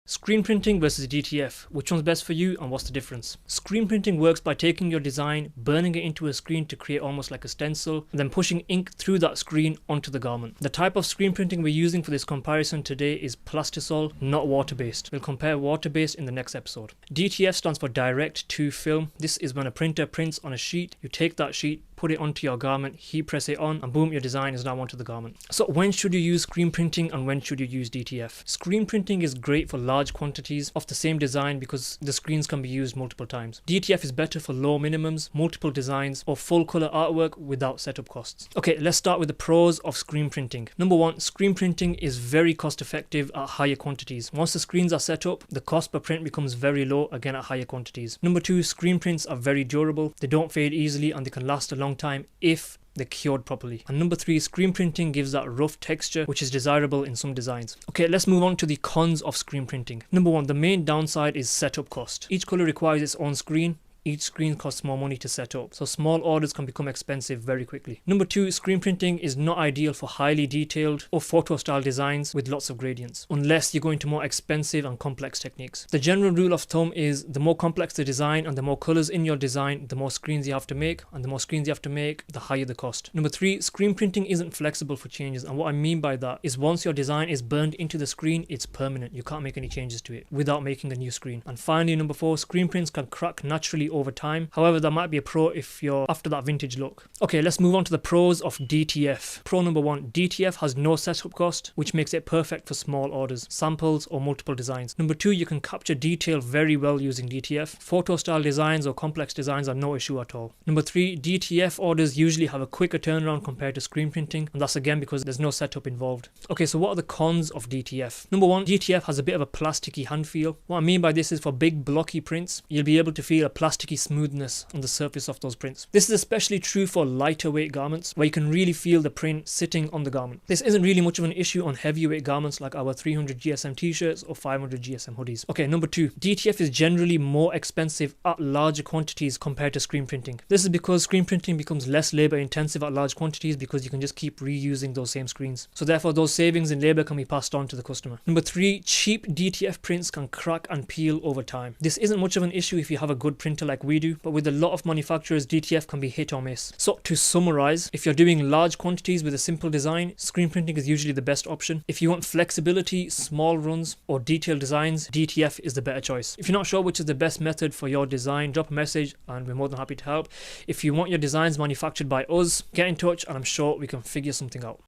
Screen printing versus DTF. Which one's best for you and what's the difference? Screen printing works by taking your design, burning it into a screen to create almost like a stencil, and then pushing ink through that screen onto the garment. The type of screen printing we're using for this comparison today is plastisol, not water-based. We'll compare water-based in the next episode. DTF stands for direct to film. This is when a printer prints on a sheet, you take that sheet, put it onto your garment, heat press it on, and boom, your design is now onto the garment. So when should you use screen printing and when should you use DTF? Screen printing is great for large quantities of the same design because the screens can be used multiple times. DTF is better for low minimums, multiple designs, or full color artwork without setup costs. Okay, let's start with the pros of screen printing. Number one, screen printing is very cost effective at higher quantities. Once the screens are set up, the cost per print becomes very low, again at higher quantities. Number two, screen prints are very durable. They don't fade easily and they can last a long time if they're cured properly. And number three, screen printing gives that rough texture which is desirable in some designs. Okay, let's move on to the cons of screen printing. Number one, the main downside is setup cost. Each color requires its own screen. Each screen costs more money to set up, so small orders can become expensive very quickly. Number two, screen printing is not ideal for highly detailed or photo style designs with lots of gradients, unless you go into more expensive and complex techniques. The general rule of thumb is the more complex the design and the more colors in your design, the more screens you have to make, and the more screens you have to make, the higher the cost. Number three, screen printing isn't flexible for changes, and what I mean by that is once your design is burned into the screen, it's permanent. You can't make any changes to it without making a new screen. And finally, number four, screen prints can crack naturally over time. However, that might be a pro if you're after that vintage look. Okay, let's move on to the pros of DTF. Pro number one, DTF has no setup cost, which makes it perfect for small orders, samples, or multiple designs. Number two, you can capture detail very well using DTF. Photo style designs or complex designs are no issue at all. Number three, DTF orders usually have a quicker turnaround compared to screen printing, and that's again because there's no setup involved. Okay, so what are the cons of DTF? Number one, DTF has a bit of a plasticky hand feel. What I mean by this is for big blocky prints, you'll be able to feel a plasticky smoothness on the surface of those prints. This is especially true for lighter weight garments where you can really feel the print sitting on the garment. This isn't really much of an issue on heavyweight garments like our 300 GSM t-shirts or 500 GSM hoodies. Okay, number two, DTF is generally more expensive at larger quantities compared to screen printing. This is because screen printing becomes less labor intensive at large quantities because you can just keep reusing those same screens. So therefore those savings in labor can be passed on to the customer. Number three, cheap DTF prints can crack and peel over time. This isn't much of an issue if you have a good printer like we do, but with a lot of manufacturers, DTF can be hit or miss. So to summarize, if you're doing large quantities with a simple design, screen printing is usually the best option. If you want flexibility, small runs, or detailed designs, DTF is the better choice. If you're not sure which is the best method for your design, drop a message and we're more than happy to help. If you want your designs manufactured by us, get in touch and I'm sure we can figure something out.